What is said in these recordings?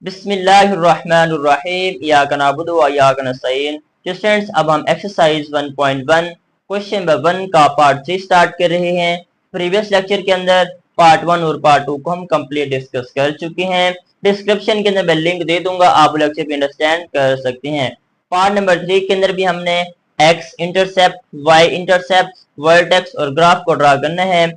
बिस्मिल्लाहिर्रहमानिर्रहीम इय्याका नअबुदु व इय्याका नस्तईन। स्टूडेंट्स, अब हम एक्सरसाइज 1.1 क्वेश्चन नंबर 1 का पार्ट 3 स्टार्ट कर रहे हैं। प्रीवियस लेक्चर के अंदर पार्ट 1 और पार्ट 2 को हम कंप्लीट डिस्कस कर चुके हैं। डिस्क्रिप्शन के अंदर मैं लिंक दे दूंगा, आप लेक्चर भी अंडरस्टैंड कर सकते हैं। पार्ट नंबर 3 के अंदर भी हमने x intercept, y intercept, vertex और ग्राफ को ड्रा करना है।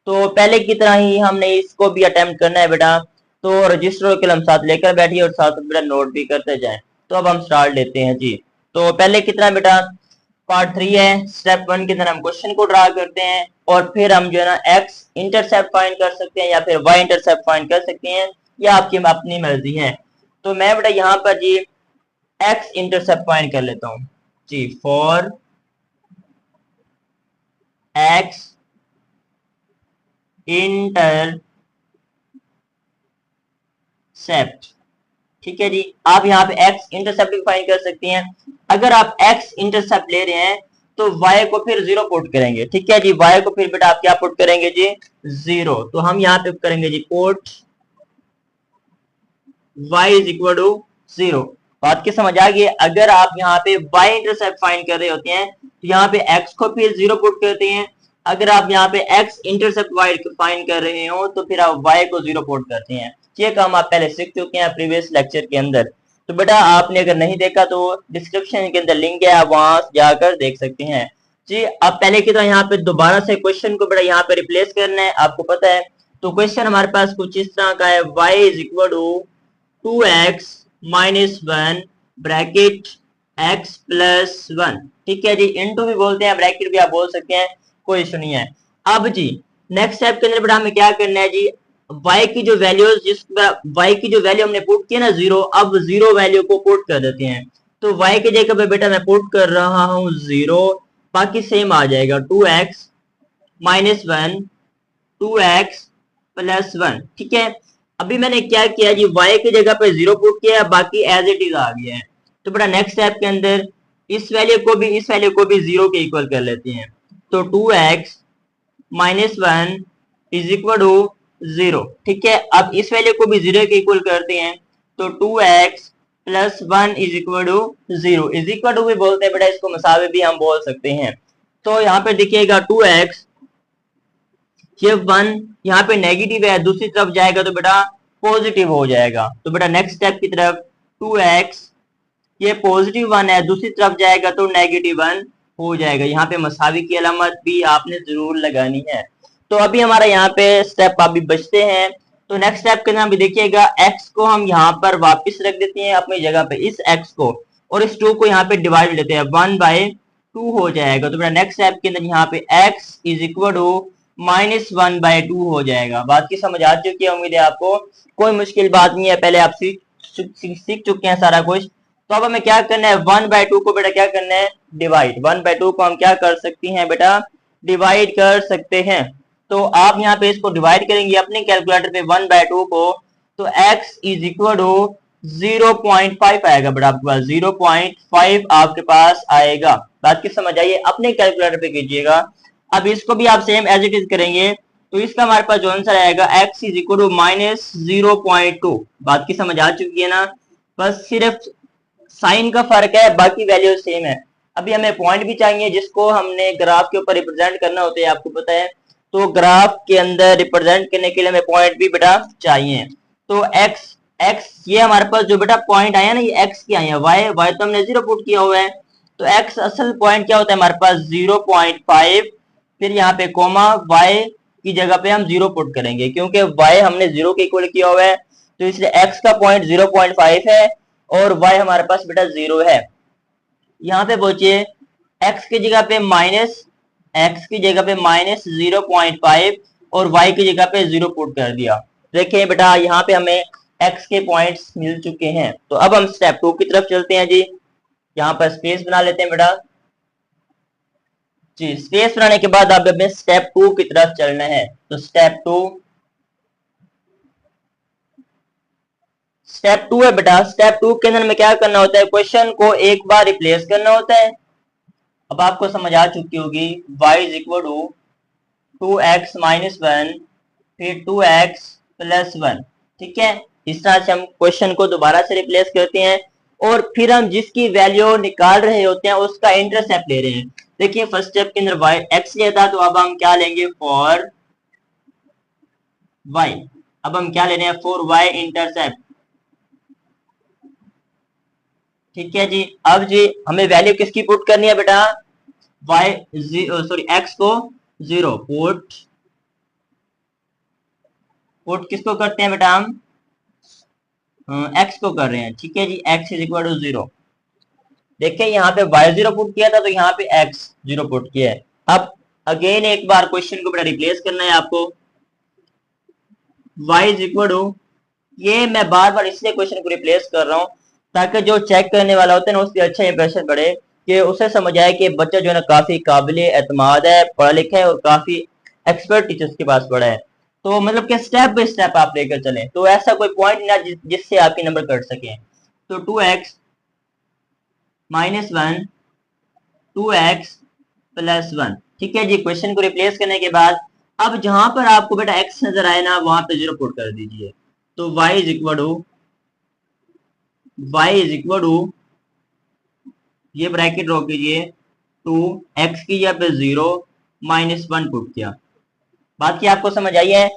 तो पहले की तरह ही हमने इसको भी अटेम्प्ट करना है बेटा। तो रजिस्टर और कलम साथ लेकर बैठिए और साथ बेटा नोट भी करते जाएं। तो अब हम स्टार्ट लेते हैं जी। तो पहले कितना बेटा पार्ट 3 है। स्टेप 1 के अंदर हम क्वेश्चन को ड्रा करते हैं और फिर हम जो है ना एक्स इंटरसेप्ट फाइंड कर सकते हैं या फिर वाई इंटरसेप्ट फाइंड कर सकते हैं, या आपकी अपनी मर्जी है। तो मैं बेटा यहाँ पर जी एक्स इंटरसेप्ट फाइंड कर लेता हूँ जी। फॉर एक्स इंटरसेप्ट, ठीक है जी। आप यहाँ पे एक्स इंटरसेप्ट फाइंड कर सकते हैं। अगर आप एक्स इंटरसेप्ट ले रहे हैं तो y को फिर 0 पुट करेंगे, ठीक है जी। y को फिर बेटा आप क्या पुट करेंगे जी? 0। तो हम यहाँ पे करेंगे जी put y is equal to 0। बात की समझ आ गई। अगर आप यहाँ पे y इंटरसेप्ट फाइंड कर रहे होते हैं तो यहाँ पे x को फिर 0 पुट करते हैं। अगर आप यहाँ पे x इंटरसेप्ट y फाइंड कर रहे हो तो फिर आप y को 0 पुट करते हैं। ये काम आप पहले सीख चुके हैं प्रीवियस लेक्चर के अंदर। तो बेटा आपने अगर नहीं देखा तो डिस्क्रिप्शन के अंदर लिंक है, आप वहां जाकर देख सकते हैं जी। अब पहले की तरह यहाँ पे दोबारा से क्वेश्चन को बेटा यहाँ पे रिप्लेस करना है, आपको पता है। तो क्वेश्चन हमारे पास कुछ इस तरह का है, y is equal to 2x minus 1 bracket x plus 1, ठीक है जी। इनटू भी बोलते हैं, ब्रैकेट भी आप बोल सकते हैं, कोई इशू नहीं है। अब जी नेक्स्ट स्टेप के अंदर बेटा हमें क्या करना है जी, y की जो वैल्यूज y की जो वैल्यू हमने पुट किया ना 0, अब 0 वैल्यू को पुट कर देते हैं। तो y की जगह पे बेटा मैं पुट कर रहा हूं 0, बाकी सेम आ जाएगा 2x माइनस 1 2x प्लस 1, ठीक है। अभी मैंने क्या किया जी, y की जगह पे 0 पुट किया, बाकी एज इट इज आ गया है। तो बेटा नेक्स्ट स्टेप के अंदर इस वैल्यू को भी 0 के इक्वल कर लेते हैं। तो 2x minus 1 is equal to 0, ठीक है। अब इस वैल्यू को भी 0 के इक्वल करते हैं। तो 2x plus 1 is equal to 0। Is equal to भी बोलते हैं बेटा, इसको मसावे भी हम बोल सकते हैं। तो यहाँ पे देखिएगा 2x, ये 1 यहाँ पे नेगेटिव है, दूसरी तरफ जाएगा तो बेटा पॉजिटिव हो जाएगा। तो बेटा नेक्स्ट स्टेप की तरफ 2x, ये पॉजिटिव 1 है, दूसरी तरफ जाएगा तो नेगेटिव 1 हो जाएगा। यहाँ पे मसावी की अलामत भी आपने जरूर लगानी है। तो अभी हमारा यहाँ पे स्टेप अभी बचते हैं। तो नेक्स्ट स्टेप के अंदर भी देखिएगा x को हम यहाँ पर वापस रख देते हैं अपनी जगह पे, इस x को, और इस 2 को यहाँ पे डिवाइड लेते हैं, 1/2 हो जाएगा। तो बेटा नेक्स्ट स्टेप के अंदर यहाँ पे x इज इक्वल टू -1/2 हो जाएगा। बात की समझ आ चुकी है, उम्मीद है आपको कोई मुश्किल बात नहीं है, पहले आप सीख चुके हैं सारा कुछ। तो अब हमें क्या करना है, 1/2 को बेटा क्या करना है, डिवाइड। 1/2 को हम क्या कर सकते हैं बेटा, डिवाइड कर सकते हैं। तो आप यहाँ पे इसको डिवाइड करेंगे अपने कैलकुलेटर पे 1/2 को, तो x इज इक्वल टू 0.5 आएगा बेटा आपके पास, 0.5 आपके पास आएगा। बात की समझ आइए, अपने कैलकुलेटर पे कीजिएगा। अब इसको भी आप सेम एज इट इज करेंगे तो इसका हमारे पास जो आंसर आएगा x इज इक्वल टू -0.2। बात की समझ आ चुकी है ना, बस सिर्फ साइन का फर्क है, बाकी वैल्यू सेम है। अभी हमें पॉइंट भी चाहिए जिसको हमने ग्राफ के ऊपर रिप्रेजेंट करना होता है, आपको पता है। तो ग्राफ के अंदर रिप्रेजेंट करने के लिए हमें पॉइंट भी बेटा चाहिए। तो x ये हमारे पास जो बेटा पॉइंट आया ना, ये x के आए हैं, y तो हमने 0 पुट किया हुआ है। तो x असल पॉइंट क्या होता है हमारे पास 0.5, फिर यहाँ पे कोमा y की जगह पे हम 0 पुट करेंगे, क्योंकि y हमने 0 के इक्वल किया हुआ है, तो इसलिए x का पॉइंट 0.5 है और y हमारे पास बेटा 0 है। यहाँ पे पहुंचिए, x की जगह पे -0.5 और y की जगह पे 0 पुट कर दिया। देखिए बेटा यहाँ पे हमें x के पॉइंट्स मिल चुके हैं। तो अब हम स्टेप 2 की तरफ चलते हैं जी। यहाँ पर स्पेस बना लेते हैं बेटा जी। स्पेस बनाने के बाद अब हमें स्टेप 2 की तरफ चलना है। तो स्टेप 2 है बेटा। स्टेप 2 के अंदर में क्या करना होता है, क्वेश्चन को एक बार रिप्लेस करना होता है। अब आपको समझ आ चुकी होगी, y is equal to 2x minus 1 फिर 2x प्लस 1, ठीक है। इस तरह से हम क्वेश्चन को दोबारा से रिप्लेस करते हैं और फिर हम जिसकी वैल्यू निकाल रहे होते हैं उसका इंटरसेप्ट ले रहे हैं। देखिए फर्स्ट स्टेप के अंदर y x लिया था, तो अब हम क्या लेंगे फॉर y। अब हम क्या ले रहे हैं फॉर y इंटरसेप्ट। ठीक है जी। अब जी हमें वैल्यू किसकी पुट करनी है बेटा, y x को 0 पुट किसको करते हैं बेटा, हम x को कर रहे हैं। ठीक है जी, x इज इक्वल टू 0। देखिए यहाँ पे y0 पुट किया था तो यहाँ पे x0 पुट किया है। अब अगेन एक बार क्वेश्चन को बेटा रिप्लेस करना है आपको। y इज इक्वल टू, ये मैं बार बार इसलिए क्वेश्चन को रिप्लेस कर रहा हूँ ताकि जो चेक करने वाला होता है ना उसके अच्छा इंप्रेशन बढ़े, कि उसे समझ आए कि बच्चा जो है ना काफी काबिले एतमाद है, पढ़ा लिखा है और काफी एक्सपर्ट टीचर्स के पास पढ़ा है। तो मतलब कि स्टेप बाय स्टेप आप लेकर चलें, तो ऐसा कोई पॉइंट ना जिससे आपके नंबर कट सके। तो 2x माइनस 1 2x प्लस 1। ठीक है जी, क्वेश्चन को रिप्लेस करने के बाद अब जहां पर आपको बेटा x नजर आए ना वहां पे 0 पुट कर दीजिए। तो y इज इक्वल टू ये ब्रैकेट ड्रॉ कीजिए, 2x की जगह पे 0 माइनस 1 पुट किया। बात की आपको समझ आई है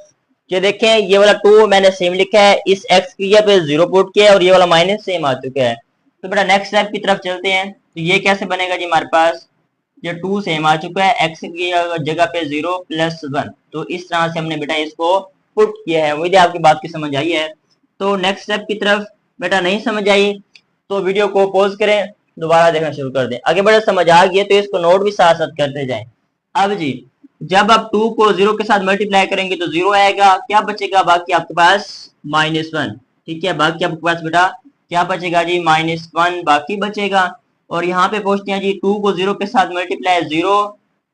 कि देखें ये वाला 2 मैंने सेम लिखा है, इस x की जगह पे 0 पुट किया है और ये वाला माइनस सेम आ चुका है। तो बेटा नेक्स्ट स्टेप की तरफ चलते हैं। तो ये कैसे बनेगा जी, हमारे पास ये 2 सेम आ चुका है, x की जगह पे 0 प्लस 1। तो इस तरह से हमने बेटा इसको पुट किया है। उम्मीद है आपकी बात की समझ आई है। तो नेक्स्ट स्टेप की तरफ बेटा नहीं समझ आई तो वीडियो को पॉज करें, दोबारा देखना शुरू कर दें। आगे बेटा समझ आ गया तो इसको नोट भी साथ साथ करते जाएं। अब जी जब आप 2 को 0 के साथ मल्टीप्लाई करेंगे तो 0 आएगा, क्या बचेगा बाकी आपके पास -1। ठीक है, बाकी आपके पास बेटा क्या बचेगा जी -1 बाकी बचेगा। और यहाँ पे पूछते हैं जी 2 को 0 के साथ मल्टीप्लाई 0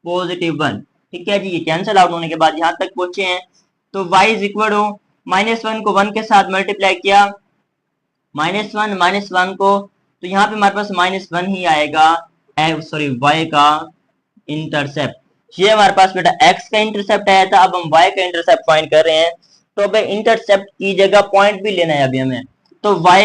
पॉजिटिव 1। ठीक है जी, ये कैंसिल आउट होने के बाद यहाँ तक पहुंचे हैं। तो y इज इक्वल टू -1 को 1 के साथ मल्टीप्लाई किया, -1 को, तो यहाँ पे हमारे पास -1 ही आएगा y का इंटरसेप्ट। ये हमारे पास बेटा x का इंटरसेप्ट आया था, अब हम y का इंटरसेप्ट फाइंड कर रहे हैं। तो अब इंटरसेप्ट की जगह पॉइंट भी लेना है अभी हमें। तो y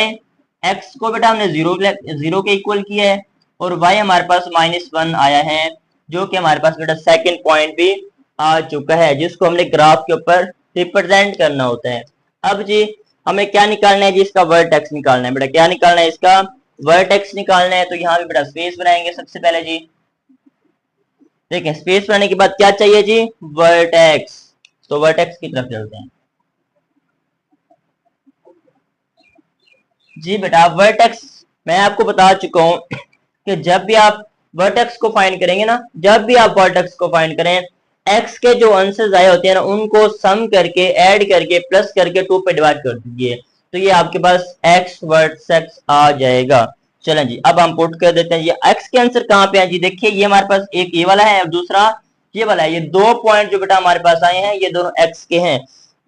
x को बेटा हमने 0 के इक्वल किया है और y हमारे पास -1 आया है, जो कि हमारे पास बेटा सेकंड पॉइंट भी आ चुका है, जिसको हमने ग्राफ के ऊपर रिप्रेजेंट करना होता है। अब जी हमें क्या निकालना है जी, इसका वर्टेक्स निकालना है बेटा। क्या निकालना है, इसका वर्टेक्स निकालना है। तो यहाँ पे बेटा स्पेस बनाएंगे सबसे पहले जी। देखें स्पेस बनाने के बाद क्या चाहिए जी, वर्टेक्स। तो वर्टेक्स की तरफ चलते हैं जी। बेटा वर्टेक्स मैं आपको बता चुका हूं कि जब भी आप वर्टेक्स को फाइंड करेंगे ना, जब भी आप वर्टेक्स को फाइंड करें, एक्स के जो आंसर्स आए होते हैं ना उनको सम करके ऐड करके प्लस करके 2 पे डिवाइड कर दीजिए, तो ये आपके पास एक्स वर्टेक्स आ जाएगा। चलें जी अब हम पुट कर देते हैं। ये एक्स के आंसर कहाँ पे है जी, देखिए ये हमारे पास एक ये वाला है और दूसरा ये वाला है। ये 2 पॉइंट जो बेटा हमारे पास आए हैं ये दोनों एक्स के हैं।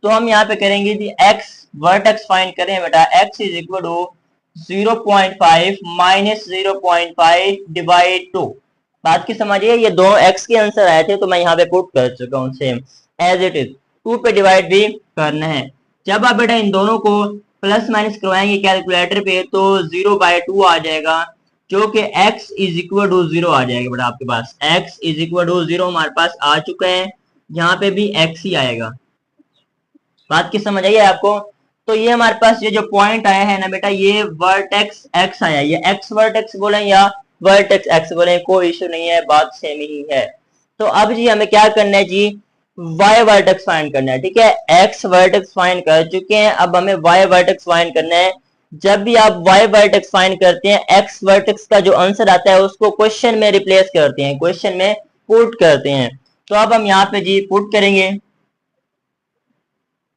तो हम यहाँ पे करेंगे जी एक्स वर्टेक्स फाइंड करें बेटा। X is equal to 0.5 minus 0.5 divide 2। बात की समझिए, ये दो एक्स के आंसर आए थे तो मैं यहाँ पे पुट कर चुका हूँ सेम एज इट इज। 2 पे डिवाइड भी करना है। जब आप बेटा इन दोनों को प्लस माइनस करवाएंगे कैलकुलेटर पे तो 0/2 आ जाएगा, जो कि x इज इक्वल टू 0 आ जाएगा बेटा आपके पास। x इज इक्वल टू 0 हमारे पास आ चुका है, यहाँ पे भी x ही आएगा। बात की समझ आई है आपको। तो ये हमारे पास ये जो पॉइंट आया है ना बेटा, ये वर्टेक्स x आया। ये x वर्टेक्स बोले या वर्टेक्स x बोले कोई इशू नहीं है, बात सेम ही है। तो अब जी हमें क्या करना है जी, y वर्टेक्स फाइंड करना है। ठीक है, x वर्टेक्स फाइंड कर चुके हैं, अब हमें y वर्टेक्स फाइंड करना है। जब भी आप y वर्टेक्स फाइंड करते हैं, x वर्टेक्स का जो आंसर आता है उसको क्वेश्चन में रिप्लेस करते हैं, क्वेश्चन में पुट करते हैं। तो अब हम यहाँ पे जी पुट करेंगे,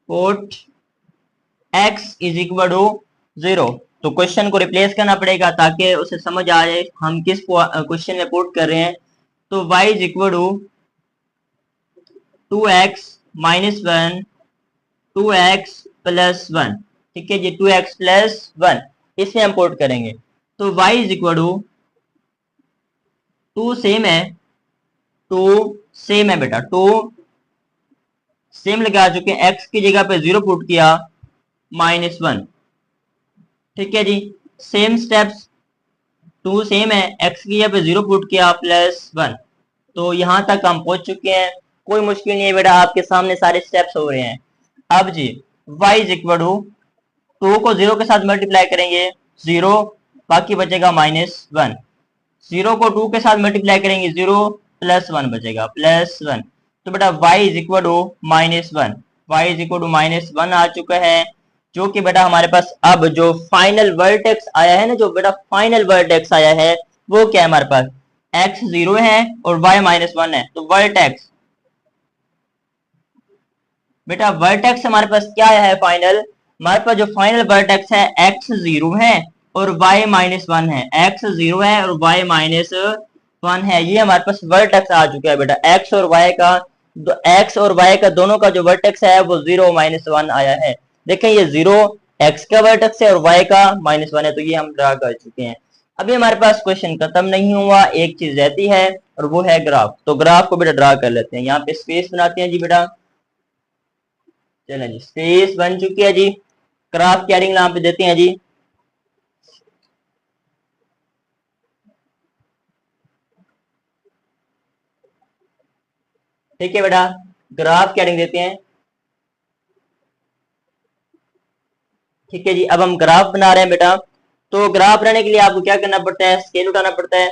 put x is equal to 0। तो क्वेश्चन को रिप्लेस करना पड़ेगा ताकि उसे समझ आ जाए हम किस क्वेश्चन में पुट कर रहे हैं। तो y is equal to 2x minus 1 2x plus 1। ठीक है जी, 2x प्लस 1 इसमें हम पुट करेंगे। तो y is equal to 2 same है, 2 सेम है बेटा, 2 सेम लगा चुके हैं। x की जगह पे 0 पुट किया -1। ठीक है जी, सेम स्टेप्स 2 सेम है, x की जगह पे 0 पुट किया +1। तो यहां तक हम पहुंच चुके हैं, कोई मुश्किल नहीं है बेटा, आपके सामने सारे स्टेप्स हो रहे हैं। अब जी y इज इक्वल टू 2 को 0 के साथ मल्टीप्लाई करेंगे 0, बाकी बचेगा -1। 0 को 2 के साथ मल्टीप्लाई करेंगे 0, +1 बचेगा +1। तो बेटा y is equal to -1, y is equal to -1 आ चुका है, जो कि बेटा हमारे पास अब जो फाइनल वर्टेक्स आया है ना, जो बेटा फाइनल वर्टेक्स आया है वो क्या है हमारे पास, x 0 है और y -1 है। तो वर्टेक्स बेटा, वर्टेक्स हमारे पास क्या आया है फाइनल, हमारे पास जो फाइनल वर्टेक्स है x 0 है और y -1 है, x 0 है और y -1 है, ये हमारे पास वर्टेक्स आ चुका है बेटा। x और y का दोनों का जो वर्टेक्स है वो 0 -1 आया है। देखें ये 0 x का वर्टेक्स है और y का -1 है, तो ये हम ड्रा कर चुके हैं। अभी हमारे पास क्वेश्चन खत्म नहीं हुआ, एक चीज रहती है और वो है ग्राफ। तो ग्राफ को बेटा ड्रा कर लेते हैं, यहाँ पे स्पेस बनाते हैं जी बेटा। चलें जी, स्पेस बन चुकी है जी, ग्राफ की हेडिंग यहाँ पे देते हैं जी। ठीक है बेटा, ग्राफ की हेडिंग देते हैं। ठीक है जी, अब हम ग्राफ बना रहे हैं बेटा। तो ग्राफ बनाने के लिए आपको क्या करना पड़ता है, स्केल उठाना पड़ता है।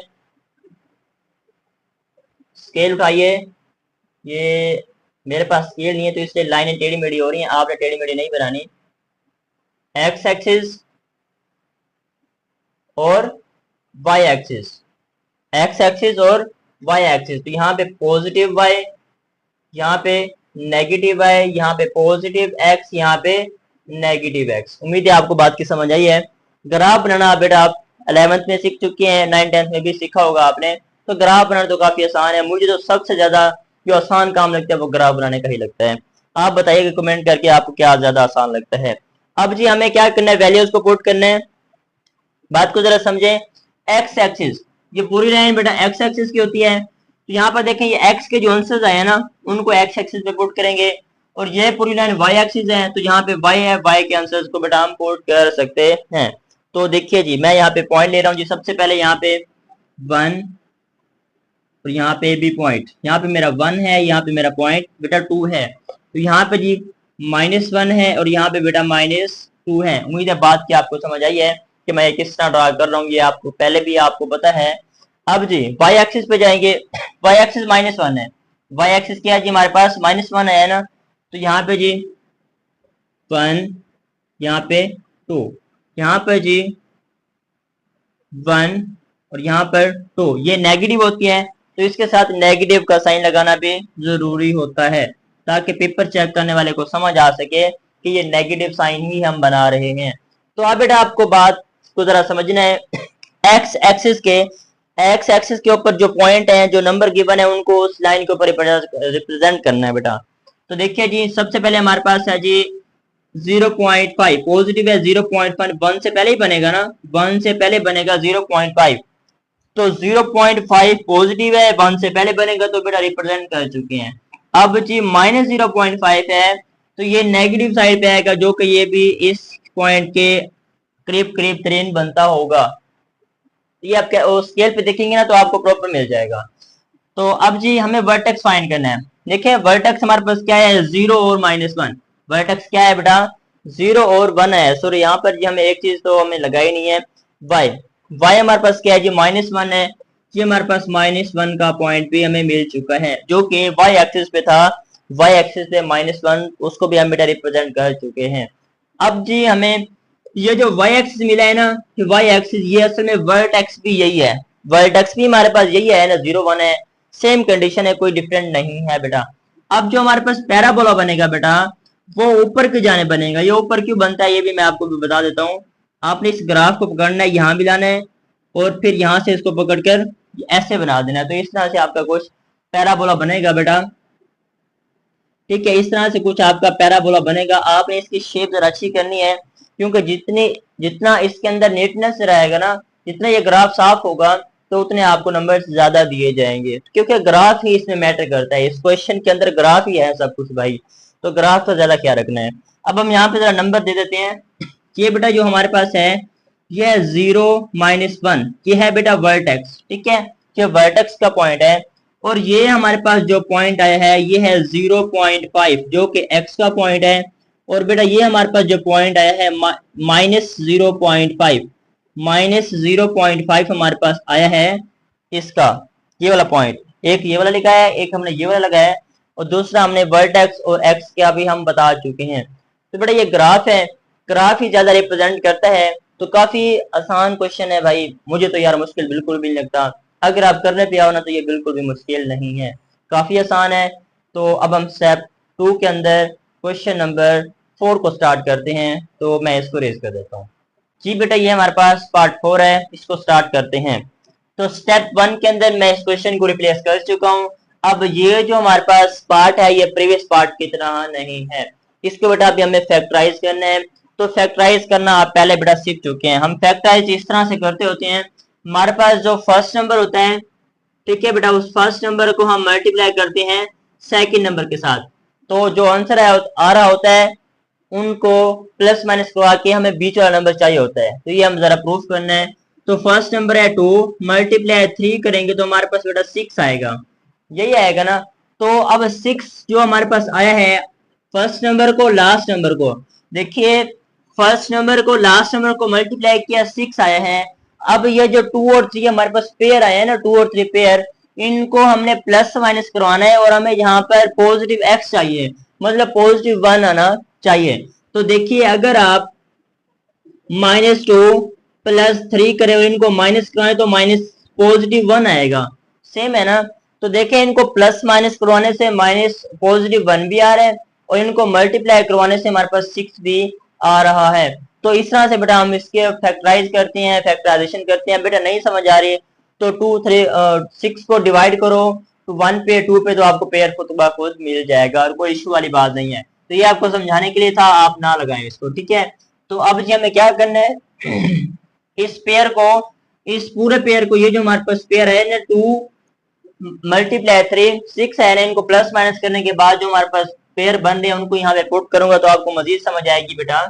स्केल उठाइए, ये मेरे पास स्केल नहीं है तो इसलिए लाइनें टेढ़ी मेढ़ी हो रही हैं, आपने टेढ़ी मेढ़ी नहीं बनानी। एक्स एक्सिस और वाई एक्सिस, एक्स एक्सिस और वाई एक्सिस। तो यहाँ पे पॉजिटिव वाई, यहाँ पे नेगेटिव वाई, यहाँ पे पॉजिटिव एक्स, यहाँ पे नेगेटिव एक्स। उम्मीद है आपको बात की समझ आई है। ग्राफ बनाना बेटा आप 11th में सीख चुके हैं, 9th 10th में भी सीखा होगा आपने। तो ग्राफ बनाना तो काफी आसान है, मुझे तो सबसे ज्यादा जो आसान काम लगता है वो ग्राफ बनाने का ही लगता है। आप बताइएगा कमेंट करके आपको क्या ज्यादा आसान लगता है। अब जी हमें क्या करना है, वैल्यूज को पुट करना है। बात को जरा समझें, एक्स एक्सिस, ये पूरी लाइन बेटा एक्स एक्सिस की होती है। तो यहाँ पर देखें ये एक्स के जो आंसर्स आए ना उनको एक्स एक्सिस पे पुट करेंगे, और ये पूरी लाइन वाई एक्सिस है, तो यहाँ पे वाई है, वाई के आंसर्स को बेटा हम पुट कर सकते हैं। तो देखिए जी, मैं यहाँ पे पॉइंट ले रहा हूँ जी। सबसे पहले यहाँ पे 1 और यहाँ पे भी पॉइंट, यहाँ पे मेरा 1 है, यहाँ पे मेरा पॉइंट बेटा 2 है। तो यहाँ पे जी -1 है और यहाँ पे बेटा -2 है। उम्मीद है बात की आपको समझ आई है कि मैं किस तरह ड्रा कर रहा हूँ, ये आपको पहले भी आपको पता है। अब जी वाई एक्सिस पे जाएंगे, वाई एक्सिस -1 है, वाई एक्सिस क्या है जी हमारे पास -1 है ना। तो यहाँ पे जी 1, यहाँ पे 2, यहाँ पे जी 1 और यहाँ पर 2, ये नेगेटिव होती है तो इसके साथ नेगेटिव का साइन लगाना भी जरूरी होता है, ताकि पेपर चेक करने वाले को समझ आ सके कि ये नेगेटिव साइन ही हम बना रहे हैं। तो अब बेटा आपको बात को जरा समझना है, एक्स एक्सिस के ऊपर जो पॉइंट है, जो नंबर गिवन है, उनको उस लाइन के ऊपर रिप्रेजेंट करना है बेटा। तो देखिए जी, सबसे पहले हमारे पास है जी 0.5, पॉजिटिव है 0.5, 1 से पहले ही बनेगा ना, 1 से पहले बनेगा 0.5। तो 0.5 पॉजिटिव है, 1 से पहले बनेगा, तो बेटा रिप्रेजेंट कर चुके हैं। अब जी -0.5 है, तो ये नेगेटिव साइड पे आएगा, जो कि ये भी इस पॉइंट के करीब करीब तरीन बनता होगा। ये आप क्या स्केल पे देखेंगे ना तो आपको प्रॉपर मिल जाएगा। तो अब जी हमें वर्टेक्स फाइंड करना है। देखिए वर्टेक्स हमारे पास क्या है, 0 और -1। वर्टेक्स क्या है बेटा, 0 और 1 है। सॉरी, यहाँ पर जी हमें एक चीज तो हमें लगाई नहीं है, y हमारे पास क्या है जी -1 है। ये हमारे पास -1 का पॉइंट भी हमें मिल चुका है, जो कि y एक्सिस पे था, y एक्सिस पे -1, उसको भी हम बेटा रिप्रेजेंट कर चुके हैं। अब जी हमें ये जो y एक्सिस मिला है ना, y एक्सिस, ये असल में वर्टेक्स भी यही है, वर्टेक्स भी हमारे पास यही है ना, 0 1 है, सेम कंडीशन है, कोई डिफरेंट नहीं है बेटा। अब जो हमारे पास पैराबोला बनेगा बेटा, वो ऊपर की जाने बनेगा। ये ऊपर क्यों बनता है ये भी मैं आपको भी बता देता हूँ। आपने इस ग्राफ को पकड़ना है, यहाँ भी लाना है और फिर यहाँ से इसको पकड़कर ऐसे बना देना है, तो इस तरह से आपका कुछ पैराबोला बनेगा बेटा। ठीक है, इस तरह से कुछ आपका पैराबोला बनेगा। आपने इसकी शेप जरा अच्छी करनी है, क्योंकि जितना इसके अंदर नीटनेस रहेगा ना, जितना ये ग्राफ साफ होगा, तो उतने आपको नंबर ज्यादा दिए जाएंगे, क्योंकि ग्राफ ही इसमें मैटर करता है। इस क्वेश्चन के अंदर ग्राफ ही है सब कुछ भाई, तो ग्राफ का ज्यादा ख्याल रखना है। अब हम यहाँ पे जरा नंबर दे देते हैं। ये बेटा जो हमारे पास है ये है 0 -1, ये है बेटा वर्टेक्स, ठीक है, ये वर्टेक्स का पॉइंट है। और ये हमारे पास जो पॉइंट आया है ये है 0.5 जो कि एक्स का पॉइंट है। और बेटा ये हमारे पास जो पॉइंट आया है -0.5, -0.5 हमारे पास आया है इसका, ये वाला पॉइंट। एक ये वाला लिखा है, एक हमने ये वाला लगाया है, और दूसरा हमने वर्टेक्स और एक्स का भी हम बता चुके हैं। तो बेटा ये ग्राफ है, ग्राफ ही ज्यादा रिप्रेजेंट करता है। तो काफी आसान क्वेश्चन है भाई, मुझे तो यार मुश्किल बिल्कुल भी नहीं लगता। अगर आप करने पे आओ ना तो ये बिल्कुल भी मुश्किल नहीं है, काफी आसान है। तो अब हम स्टेप 2 के अंदर क्वेश्चन नंबर 4 को स्टार्ट करते हैं। तो मैं इसको रेज कर देता हूँ। जी बेटा ये हमारे पास पार्ट 4 है, इसको स्टार्ट करते हैं। तो स्टेप 1 के अंदर मैं इस क्वेश्चन को रिप्लेस कर चुका हूँ। अब ये जो हमारे पास पार्ट है ये प्रीवियस पार्ट की तरह नहीं है, इसको बेटा अभी हमें फैक्टराइज करना है। तो फैक्टराइज करना आप पहले बेटा सीख चुके हैं। हम फैक्टराइज इस तरह से करते होते हैं, हमारे पास जो फर्स्ट नंबर होता है, ठीक है बेटा, उस फर्स्ट नंबर को हम मल्टीप्लाई करते हैं सेकंड नंबर के साथ। तो जो आंसर आ रहा होता है उनको प्लस माइनस करवा के हमें बीच वाला नंबर चाहिए होता है। तो ये हम जरा प्रूफ करना है। तो फर्स्ट नंबर है 2 मल्टीप्लाई 3 करेंगे तो हमारे पास बेटा 6 आएगा, यही आएगा ना। तो अब 6 जो हमारे पास आया है फर्स्ट नंबर को लास्ट नंबर को, देखिए फर्स्ट नंबर को लास्ट नंबर को मल्टीप्लाई किया 6 आया है। अब ये जो 2 और 3 हमारे पास पेयर आया है ना, 2 और 3 पेयर, इनको हमने प्लस माइनस करवाना है और हमें यहाँ पर पॉजिटिव एक्स चाहिए, मतलब पॉजिटिव 1 आना चाहिए। तो देखिए अगर आप -2 + 3 करें और इनको माइनस करवाएं तो माइनस पॉजिटिव 1 आएगा, सेम है ना। तो देखें इनको प्लस माइनस करवाने से माइनस पॉजिटिव 1 भी आ रहा है और इनको मल्टीप्लाई करवाने से हमारे पास 6 भी आ रहा है। तो इस तरह से बेटा हम इसके फैक्टराइज करते हैं, फैक्टराइजेशन करते हैं। बेटा नहीं समझ आ रही तो 6 को डिवाइड करो तो 1 पे 2 पे, तो आपको पेयर खुद मिल जाएगा और कोई इशू वाली बात नहीं है। तो ये आपको समझाने के लिए था, आप ना लगाएं इसको, ठीक है। तो अब जी हमें क्या करना है, इस पेयर को, इस पूरे पेयर को, ये जो हमारे पास पेयर है ना 2 मल्टीप्लाई 3 6 है ना, इनको प्लस माइनस करने के बाद जो हमारे पास पेयर बन रहे हैं उनको यहाँ पे पुट करूंगा तो आपको मजीद समझ आएगी बेटा।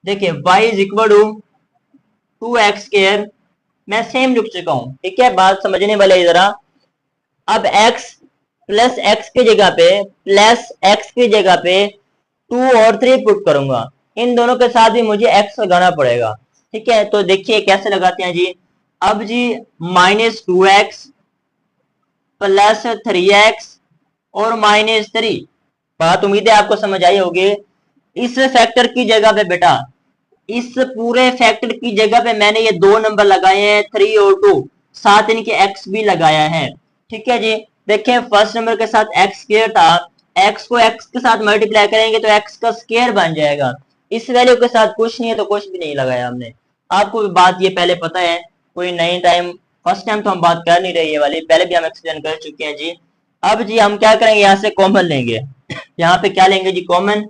देखिए y is equal to 2x square, मैं सेम लिख चुका हूँ, ठीक है, बात समझने वाले जरा। अब x प्लस एक्स की जगह पे, प्लस एक्स की जगह पे 2 और 3 पुट करूंगा, इन दोनों के साथ भी मुझे x लगाना पड़ेगा, ठीक है। तो देखिए कैसे लगाते हैं जी। अब जी -2x + 3x और -3, बात उम्मीद है आपको समझ आई होगी। इस फैक्टर की जगह पे बेटा, इस पूरे फैक्टर की जगह पे मैंने ये 2 नंबर लगाए हैं 3 और 2, साथ इनके x भी लगाया है, ठीक है जी। देखें फर्स्ट नंबर के साथ x स्क्वायर था, x को x के साथ मल्टीप्लाई करेंगे तो x का स्क्वायर बन जाएगा। इस वैल्यू के साथ कुछ नहीं है तो कुछ भी नहीं लगाया हमने। आपको बात ये पहले पता है, कोई नई टाइम, फर्स्ट टाइम तो हम बात कर नहीं रही है वाली, पहले भी हम एक्सप्लेन कर चुके हैं जी। अब जी हम क्या करेंगे, यहाँ से कॉमन लेंगे, यहाँ पे क्या लेंगे जी, कॉमन।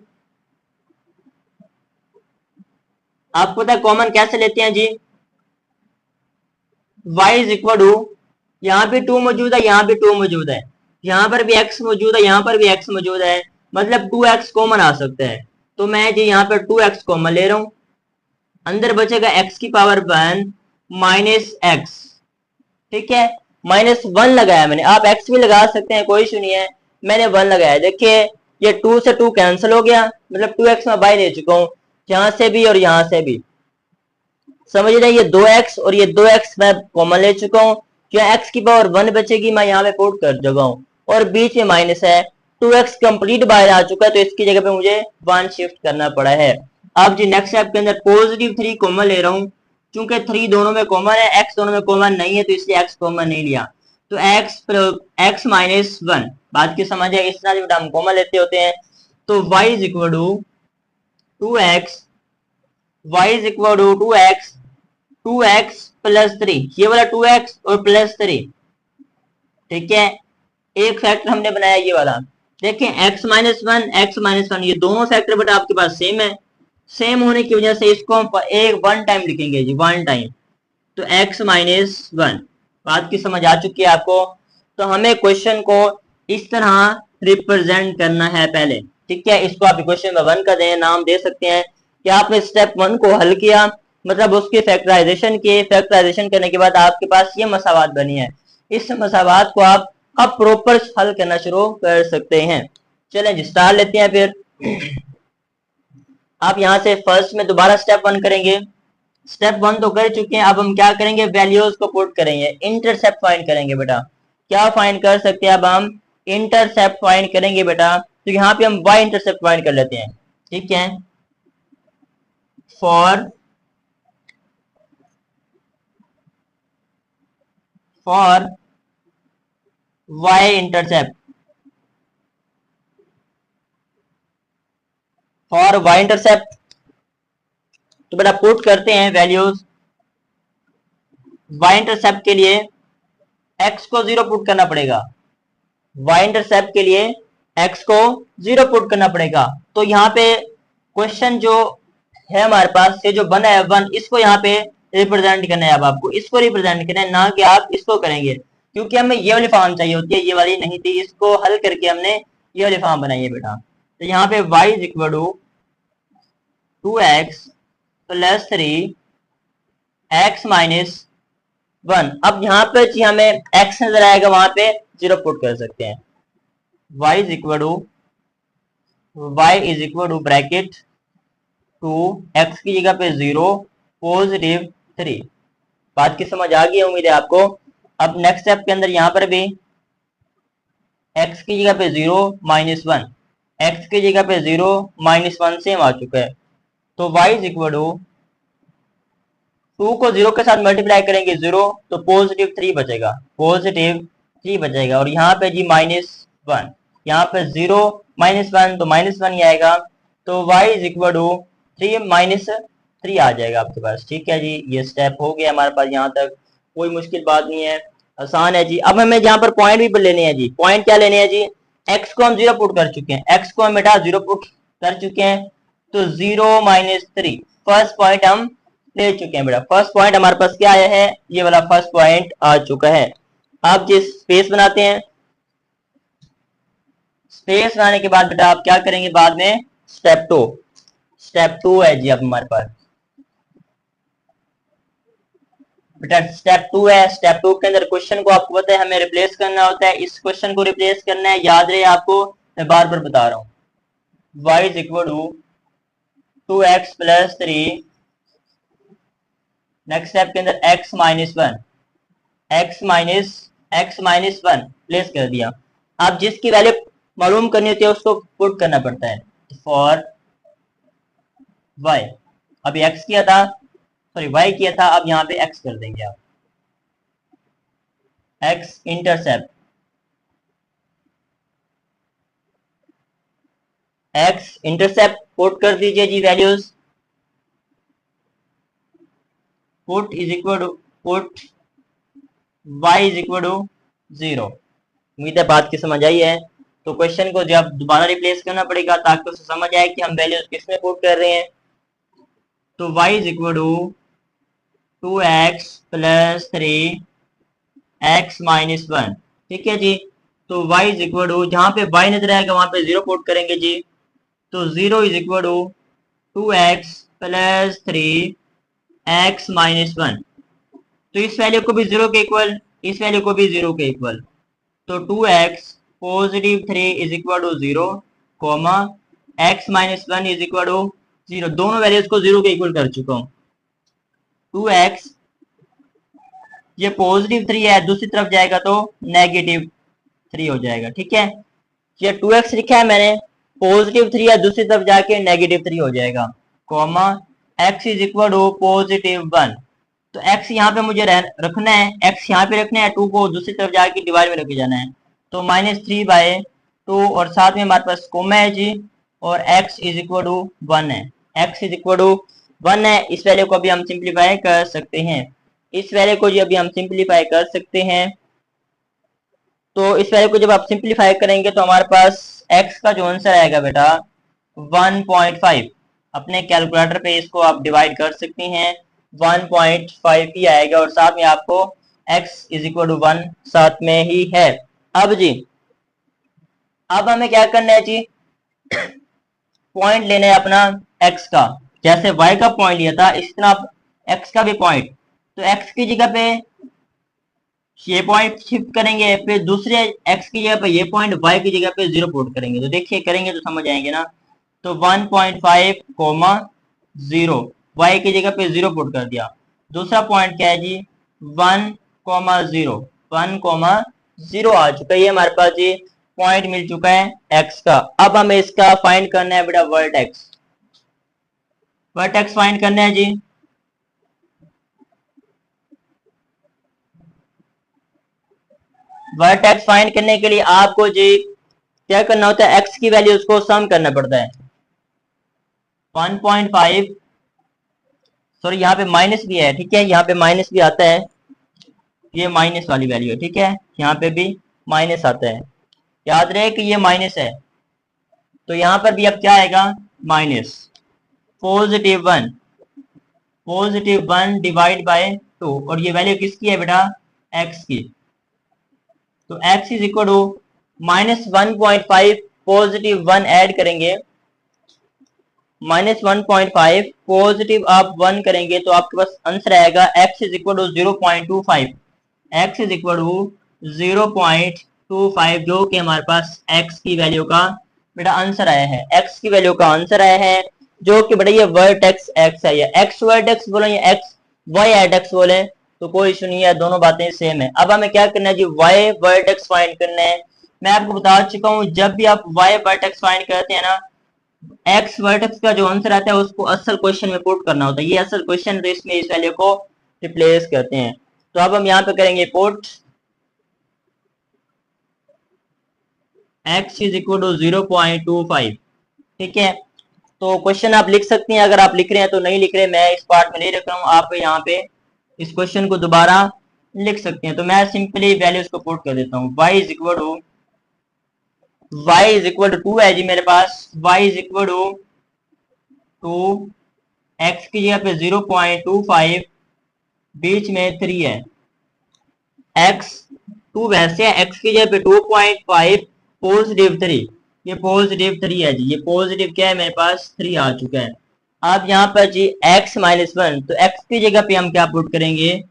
आपको पता है कॉमन कैसे लेते हैं जी, y इज इक्वल टू, यहाँ पे 2 मौजूद है, यहाँ पे 2 मौजूद है, यहाँ पर भी x मौजूद है, यहाँ पर भी x मौजूद है, मतलब 2x कॉमन आ सकता है। तो मैं जी यहाँ पर 2x कॉमन ले रहा हूँ, अंदर बचेगा x की पावर 1 -x, ठीक है, -1 लगाया मैंने, आप x भी लगा सकते हैं, कोई इशू नहीं है, मैंने 1 लगाया। देखिए ये 2 से 2 कैंसिल हो गया, मतलब 2x मैं बाय ले चुका हूँ, यहाँ से भी और यहाँ से भी, समझ रहे, ये 2x और ये 2x मैं कॉमन ले चुका हूँ, यहाँ x की पावर 1 बचेगी, मैं यहाँ पे पुट कर चुका हूँ, और बीच में माइनस है, 2x कंप्लीट बाहर आ चुका है तो इसकी जगह पे मुझे 1 शिफ्ट करना पड़ा है। अब जी नेक्स्ट स्टेप के अंदर पॉजिटिव 3 कॉमन ले रहा हूँ, चूंकि 3 दोनों में कॉमन है, x दोनों में कॉमन नहीं है तो इसलिए x कॉमन नहीं लिया, तो x -1, बात की समझ है, इस तरह से हम कॉमन लेते होते हैं। तो y is equal to 2x, y is equal to 2x + 3, ये वाला 2x और +3, ठीक है, एक फैक्टर हमने बनाया ये वाला। देखें x -1 ये दोनों फैक्टर बेटा आपके पास सेम है, सेम होने की वजह से इसको हम एक 1 टाइम लिखेंगे जी, 1 टाइम, तो x -1, बात की समझ आ चुकी है आपको। तो हमें क्वेश्चन को इस तरह रिप्रेजेंट करना है पहले, ठीक है, इसको आप इक्वेशन नंबर 1 का दें नाम दे सकते हैं कि आपने स्टेप 1 को हल किया, मतलब उसके फैक्टराइजेशन के, फैक्टराइजेशन करने के बाद आपके पास ये मसावात बनी है। इस मसावात को आप अब प्रॉपर हल करना शुरू कर सकते हैं। चलें जी स्टार्ट लेते हैं। फिर आप यहां से फर्स्ट में दोबारा स्टेप 1 करेंगे। स्टेप 1 तो कर चुके हैं, अब हम क्या करेंगे, वैल्यूज को पुट करेंगे, इंटरसेप्ट फाइंड करेंगे बेटा। क्या फाइंड कर सकते हैं, अब हम इंटरसेप्ट फाइंड करेंगे बेटा। तो यहाँ पे हम वाई इंटरसेप्ट फाइंड कर लेते हैं। ठीक है, for y intercept, for y intercept तो बेटा पुट करते हैं वैल्यूज। वाई इंटरसेप्ट के लिए एक्स को 0 पुट करना पड़ेगा, वाई इंटरसेप्ट के लिए एक्स को 0 पुट करना पड़ेगा। तो यहाँ पे क्वेश्चन जो है हमारे पास, ये जो बना है 1, इसको यहाँ पे रिप्रेजेंट करना है। अब आपको इसको रिप्रेजेंट करना है, ना कि आप इसको करेंगे, क्योंकि हमें ये वाली फॉर्म चाहिए होती है, ये वाली नहीं थी। इसको हल करके हमने ये वाली फॉर्म बनाई है बेटा। तो यहाँ पे y is equal to 2x plus 3x minus 1। अब यहाँ पे हमें x नजर आएगा, वहां पे 0 पुट कर सकते हैं। y is equal to bracket 2 x की जगह पे 0 पॉजिटिव 3। बात की समझ आ गई उम्मीद है आपको। अब नेक्स्ट स्टेप के अंदर यहाँ पर भी x की जगह पे 0 माइनस 1, x की जगह पे 0 माइनस 1 सेम आ चुका है। तो y इज इक्वल टू 2 को 0 के साथ मल्टीप्लाई करेंगे 0, तो पॉजिटिव 3 बचेगा, पॉजिटिव 3 बचेगा। और यहाँ पे जी माइनस 1, यहाँ पे 0 माइनस 1 तो माइनस 1 ही आएगा। तो y is equal to 3 minus 3 आ जाएगा आपके पास। ठीक है जी, ये स्टेप हो गया हमारे पास, यहाँ तक कोई मुश्किल बात नहीं है, आसान है जी। अब हमें यहाँ पर पॉइंट भी लेने हैं जी। पॉइंट क्या लेने हैं जी, x को हम 0 पुट कर चुके हैं, x को हम बेटा 0 पुट कर चुके हैं, तो 0 माइनस 3 फर्स्ट पॉइंट हम ले चुके हैं बेटा। फर्स्ट पॉइंट हमारे पास क्या आया है, ये वाला फर्स्ट पॉइंट आ चुका है। आप जिस स्पेस बनाते हैं, स्पेस बनाने के बाद बेटा आप क्या करेंगे बाद में, स्टेप 2, स्टेप 2 है जी अब हमारे पास बेटा, स्टेप 2 है। स्टेप 2 के अंदर क्वेश्चन को आपको पता है हमें रिप्लेस करना होता है, इस क्वेश्चन को रिप्लेस करना है, याद रहे आपको, मैं बार बार बता रहा हूं। y is equal to 2x plus 3, next step के अंदर x minus 1, x minus 1 place कर दिया। आप जिसकी वैल्यू मालूम करनी होती है उसको पुट करना पड़ता है। फॉर y, अभी x किया था, सॉरी y किया था, अब यहाँ पे x कर देंगे आप, x intercept, x intercept put कर दीजिए जी values. Put is equal to put y is equal to 0। उम्मीद है बात की समझ आई है। तो क्वेश्चन को जब दोबारा रिप्लेस करना पड़ेगा ताकि उसे समझ आए कि हम वैल्यूज किसमें पुट कर रहे हैं। तो y is equal to 2x plus 3x minus 1। ठीक है जी, तो y इज इक्वल टू, जहां पे y नजर आएगा वहां पे 0 पुट करेंगे जी, तो 0 is equal to 2x plus 3x minus 1। तो इस वैल्यू को भी 0 के इक्वल, इस वैल्यू को भी 0 के इक्वल, तो 2x positive 3 is equal to 0, comma x minus 1 is equal to 0। दोनों वैल्यूज को 0 के इक्वल कर चुका हूं। 2x ये पॉजिटिव 3 है, दूसरी तरफ जाएगा तो नेगेटिव 3 हो जाएगा। ठीक है, ये 2x लिखा है मैंने, पॉजिटिव 3 है, दूसरी तरफ जाके नेगेटिव 3 हो जाएगा, comma x is equal to positive 1। तो x यहाँ पे मुझे रखना है, x यहाँ पे रखना है, 2 को दूसरी तरफ जाके डिवाइड में लेके जाना है, तो -3/2 और साथ में हमारे पास कोमा है जी, और x इज इक्वल टू 1 है, x इज इक्वल टू 1 है। इस वैल्यू को अभी हम सिंप्लीफाई कर सकते हैं, इस वैल्यू को जो अभी हम सिंप्लीफाई कर सकते हैं। तो इस वैल्यू को जब आप सिंप्लीफाई करेंगे तो हमारे पास x का जो आंसर आएगा बेटा 1.5। अपने कैलकुलेटर पे इसको आप डिवाइड कर सकते हैं, 1.5 ही आएगा, और साथ में आपको x इज इक्वल टू 1 साथ में ही है। अब जी, अब हमें क्या करना है जी, पॉइंट लेना है अपना एक्स का, जैसे वाई का पॉइंट लिया था इस तरह आप एक्स का भी पॉइंट, तो एक्स की जगह पे ये पॉइंट शिफ्ट करेंगे, फिर दूसरे एक्स की जगह पे ये पॉइंट, वाई की जगह पे 0 पुट करेंगे। तो देखिए करेंगे तो समझ आएंगे ना। तो 1.5 कोमा 0, वाई की जगह पे 0 पुट कर दिया। दूसरा पॉइंट क्या है जी, 1,0, 1,0 आ चुका है, ये हमारे पास जी पॉइंट मिल चुका है एक्स का। अब हमें इसका फाइंड करना है बेटा वर्टेक्स, वर्टेक्स फाइंड करना है जी। वर्टेक्स फाइंड करने के लिए आपको जी क्या करना होता है, एक्स की वैल्यू उसको सम करना पड़ता है। 1.5, सॉरी यहाँ पे माइनस भी है, ठीक है, यहाँ पे माइनस भी आता है, ये माइनस वाली वैल्यू है, ठीक है, यहाँ पे भी माइनस आता है, याद रहे कि ये माइनस है। तो यहाँ पर भी अब क्या आएगा, माइनस +1, +1 डिवाइड बाय 2, और ये वैल्यू किसकी है बेटा, एक्स की। तो x is equal to -1.5 +1 add करेंगे, -1.5 पॉजिटिव आप 1 करेंगे तो आपके पास आंसर आएगा x is equal to 0.25, x is equal to 0.25, जो कि हमारे पास x की वैल्यू का बेटा आंसर आया है, x की वैल्यू का आंसर आया है, जो कि बेटा ये वर्टेक्स x है, या x वर्टेक्स बोले या x y वर्टेक्स बोले तो कोई इशू नहीं है, दोनों बातें सेम है। अब हमें क्या करना है जी, y वर्टेक्स फाइंड करना है। मैं आपको बता चुका हूं जब भी आप y वर्टेक्स फाइंड करते हैं ना, एक्स वर्टेक्स का जो आंसर आता है उसको असल क्वेश्चन में पुट करना होता है, ये असल क्वेश्चन, तो इसमें इस वैल्यू को रिप्लेस करते हैं। तो अब हम यहाँ पे करेंगे put x is equal to 0.25, ठीक है। तो क्वेश्चन आप लिख सकते हैं, अगर आप लिख रहे हैं, तो नहीं लिख रहे मैं इस पार्ट में नहीं रख रहा हूँ, आप यहाँ पे इस क्वेश्चन को दोबारा लिख सकते हैं। तो मैं सिंपली वैल्यूज को पुट कर देता हूँ, y इज इक्वल टू 2 है जी मेरे पास, y is equal to x की जगह पे 0.25, बीच में 3 है, x 2 वैसे है, x की जगह पे 2.5 +3, ये +3 है जी, ये पॉजिटिव क्या है मेरे पास 3 आ चुका है। अब यहाँ पर जी x-1, तो x की जगह पे हम क्या पुट करेंगे,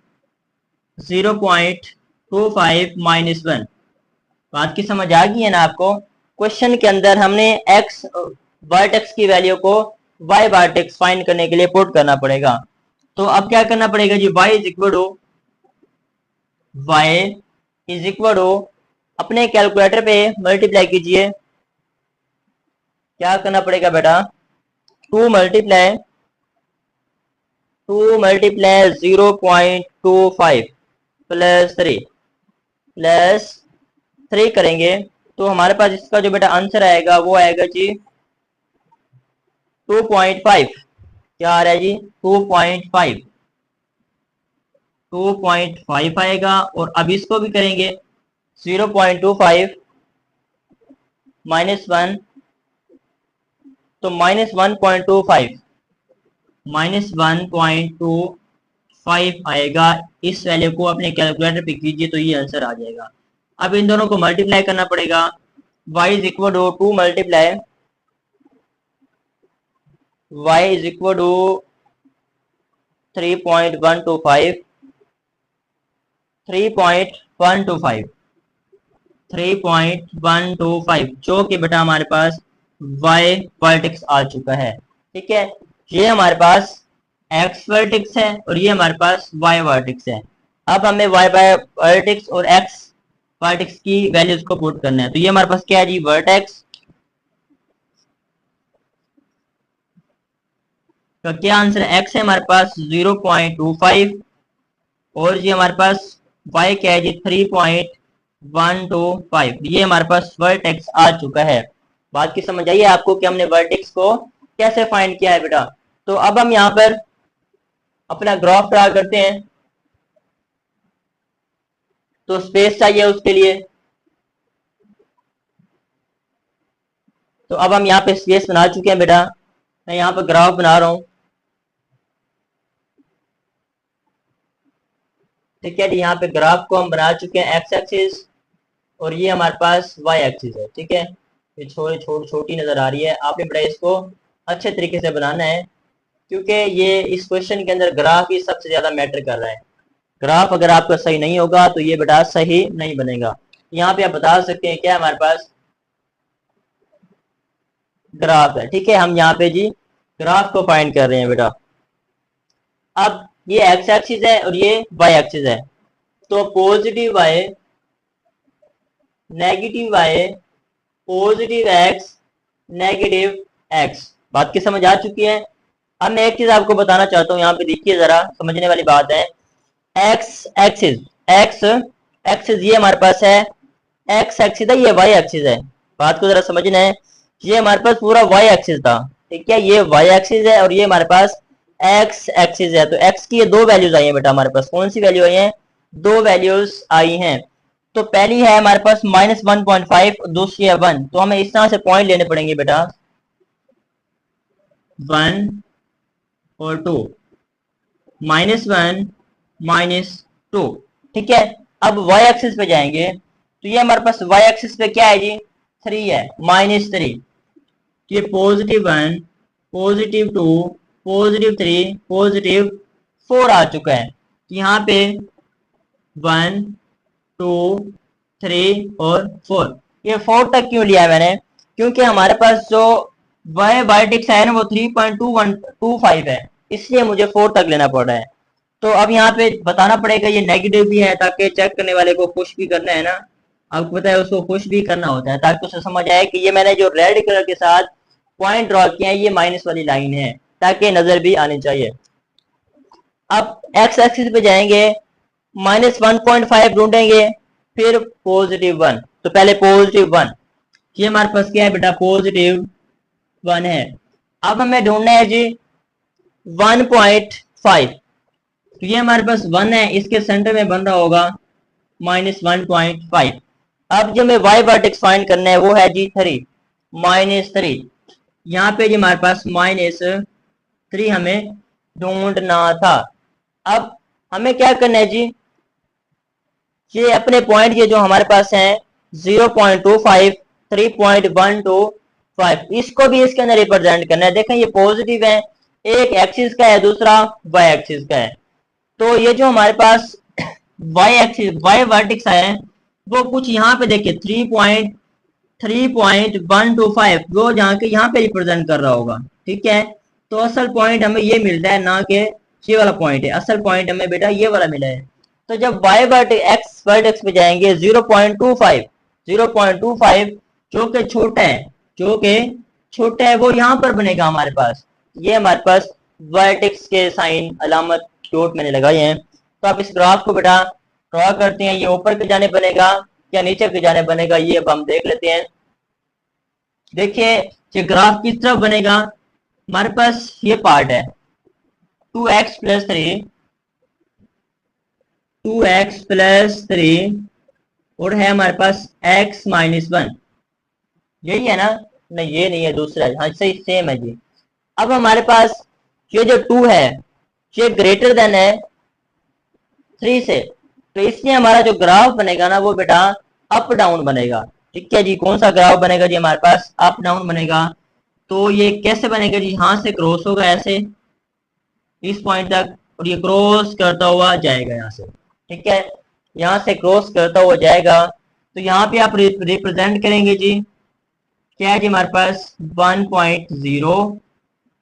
0.25 -1। बात की समझ आ गई है ना आपको। क्वेश्चन के अंदर हमने x वर्टेक्स की वैल्यू को y वर्टेक्स फाइंड करने के लिए पुट करना पड़ेगा। तो अब क्या करना पड़ेगा जी, y इज इक्वल टू अपने कैलकुलेटर पे मल्टीप्लाई कीजिए, क्या करना पड़ेगा बेटा, 2 मल्टीप्लाई 0.25 +3 करेंगे, तो हमारे पास इसका जो बेटा आंसर आएगा वो आएगा जी 2.5, क्या आ रहा है जी 2.5 आएगा। और अब इसको भी करेंगे 0.25 -1, तो -1.25 आएगा। इस वैल्यू को अपने कैलकुलेटर पे कीजिए तो ये आंसर आ जाएगा। अब इन दोनों को मल्टीप्लाई करना पड़ेगा, y is equal to 2 multiply y is equal to 3.125 जो कि बेटा हमारे पास y वर्टेक्स आ चुका है, ठीक है। ये हमारे पास x वर्टेक्स है और ये हमारे पास y वर्टेक्स है। अब हमें y वर्टेक्स और x वर्टेक्स की वैल्यूज को पुट करना है। तो ये हमारे पास क्या है जी, वर्टेक्स का क्या आंसर है, x है हमारे पास 0.25 और ये हमारे पास y क्या है जी 3.125, ये हमारे पास वर्टेक्स आ चुका है। बात की समझ आइए आपको कि हमने वर्टेक्स को कैसे फाइंड किया है बेटा। तो अब हम यहाँ पर अपना ग्राफ ड्रा करते हैं, तो स्पेस चाहिए उसके लिए। तो अब हम यहाँ पे स्पेस बना चुके हैं बेटा, मैं यहाँ पर ग्राफ बना रहा हूँ, ठीक है। यहाँ पे ग्राफ को हम बना चुके हैं, एक्स एक्सिस और ये हमारे पास वाई एक्सिस है, ठीक है। ये छोटी नजर आ रही है। आपने बेटा इसको अच्छे तरीके से बनाना है, क्योंकि ये इस क्वेश्चन के अंदर ग्राफ ही सबसे ज्यादा मैटर कर रहा है। ग्राफ अगर आपका सही नहीं होगा तो ये बेटा सही नहीं बनेगा। यहाँ पे आप बता सकते हैं क्या हमारे पास ग्राफ है, ठीक है। हम यहाँ पे जी ग्राफ को फाइंड कर रहे हैं बेटा। अब ये एक्स एक्सिस है और ये वाई एक्सिस है, तो positive y, negative y, positive x, negative x. बात की समझ आ चुकी है। अब मैं एक चीज आपको बताना चाहता हूँ, यहाँ पे देखिए जरा, समझने वाली बात है। एक्स एक्सिस, एक्स एक्सिस ये हमारे पास है, एक्स एक्सिस है, ये वाई एक्सिस है। बात को जरा समझना है, ये हमारे पास पूरा वाई एक्सिस था, ठीक है। ये वाई एक्सिस है और ये हमारे पास एक्स एक्सिस है। तो एक्स की ये दो वैल्यूज आई हैं बेटा हमारे पास। कौन सी वैल्यू आई हैं? दो वैल्यूज आई हैं। तो पहली है हमारे पास -1.5, दूसरी है 1। तो हमें इस तरह से पॉइंट लेने पड़ेंगे बेटा, 1 और 2, -1 -2, ठीक है। अब y एक्सिस पे जाएंगे तो ये हमारे पास y एक्सिस पे क्या है जी? 3 है, -3। ये +1, +2, +3, +4 आ चुका है। यहाँ पे 1 2 3 और 4, ये 4 तक क्यों लिया है मैंने? क्योंकि हमारे पास जो y वर्टेक्स है ना वो 3.2125 है, इसलिए मुझे 4 तक लेना पड़ रहा है। तो अब यहाँ पे बताना पड़ेगा ये नेगेटिव भी है, ताकि चेक करने वाले को खुश भी करना है ना, आपको पता है उसको खुश भी करना होता है, ताकि उसे समझ आए कि ये मैंने जो रेड कलर के साथ पॉइंट ड्रॉ किया है ये माइनस वाली लाइन है, ताकि नजर भी आनी चाहिए। अब एक्स एक्सिस पे जाएंगे, -1.5 ढूंढेंगे, फिर +1। तो पहले +1, ये हमारे पास क्या है बेटा? +1 है। अब हमें ढूंढना है जी 1.5। तो ये हमारे पास 1 है, इसके सेंटर में बन रहा होगा -1.5। अब जो हमें y वर्टेक्स फाइंड करना है वो है जी 3, -3। यहाँ पे जी हमारे पास -3 हमें ढूंढना था। अब हमें क्या करना है जी, ये अपने पॉइंट ये जो हमारे पास है 0.25, 3.125, इसको भी इसके अंदर रिप्रेजेंट करना है। देखें ये पॉजिटिव है, एक एक्सिस का है, दूसरा y एक्सिस का है। तो ये जो हमारे पास y एक्सिस, y वर्टेक्स है वो कुछ यहाँ पे देखिए 3.125, वो जहाँ के यहाँ पे रिप्रेजेंट कर रहा होगा, ठीक है। तो असल पॉइंट हमें ये मिलता है, ना कि ये वाला पॉइंट है। असल पॉइंट हमें बेटा ये वाला मिला है। तो जब y वर्टेक्स x वर्टेक्स पे जाएंगे 0.25, 0.25 जो कि छोटा है, जो कि छोटा है, वो यहाँ पर बनेगा हमारे पास। ये हमारे पास वर्टेक्स के साइन अलामत डॉट मैंने लगाए हैं। तो आप इस ग्राफ को बेटा ड्रॉ करते हैं, ये ऊपर के जाने बनेगा या नीचे के जाने बनेगा, ये अब हम देख लेते हैं। देखिए ये ग्राफ किस तरफ बनेगा, हमारे पास ये पार्ट है 2x + 3, 2x + 3 और है हमारे पास x - 1, यही है ना? नहीं ये नहीं है, दूसरा है। हाँ सही, सेम है जी। अब हमारे पास ये जो 2 है ये ग्रेटर देन है 3 से, तो इसलिए हमारा जो ग्राफ बनेगा ना वो बेटा अप डाउन बनेगा, ठीक है जी। कौन सा ग्राफ बनेगा जी? हमारे पास अप डाउन बनेगा। तो ये कैसे बनेगा जी? यहाँ से क्रॉस होगा ऐसे इस पॉइंट तक, और ये क्रॉस करता हुआ जाएगा यहाँ से, ठीक है। यहाँ से क्रॉस करता हुआ जाएगा। तो यहाँ पे आप रिप्रेजेंट करेंगे जी, क्या है जी हमारे पास 1.0,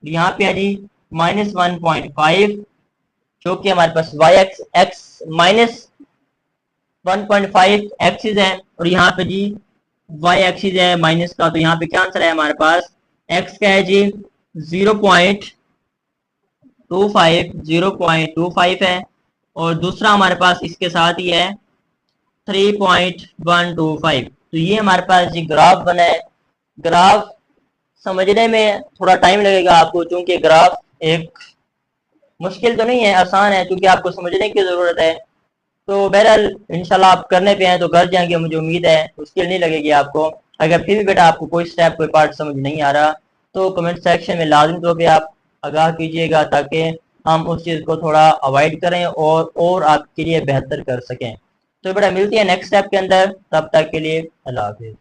यहाँ पे है जी -1.5, जो कि हमारे पास y x -1.5 एक्सिस है, और यहाँ पे जी y एक्सिस है माइनस का। तो यहाँ पे क्या आंसर है हमारे पास? x का है जी 0.25 है, और दूसरा हमारे पास इसके साथ ही है 3.125। तो ये हमारे पास जी ग्राफ बना है। ग्राफ समझने में थोड़ा टाइम लगेगा आपको, क्योंकि ग्राफ एक मुश्किल तो नहीं है, आसान है, क्योंकि आपको समझने की जरूरत है। तो बहरहाल इंशाल्लाह आप करने पे हैं तो कर जाएंगे, मुझे उम्मीद है मुश्किल नहीं लगेगी आपको। अगर फिर भी बेटा आपको कोई स्टेप, कोई पार्ट समझ नहीं आ रहा तो कमेंट सेक्शन में लाजमी तौर पे आप आगाह कीजिएगा, ताकि हम उस चीज़ को थोड़ा अवॉइड करें और आपके लिए बेहतर कर सकें। तो बेटा मिलती है नेक्स्ट स्टेप के अंदर, तब तक के लिए अल्लाह हाफिज़।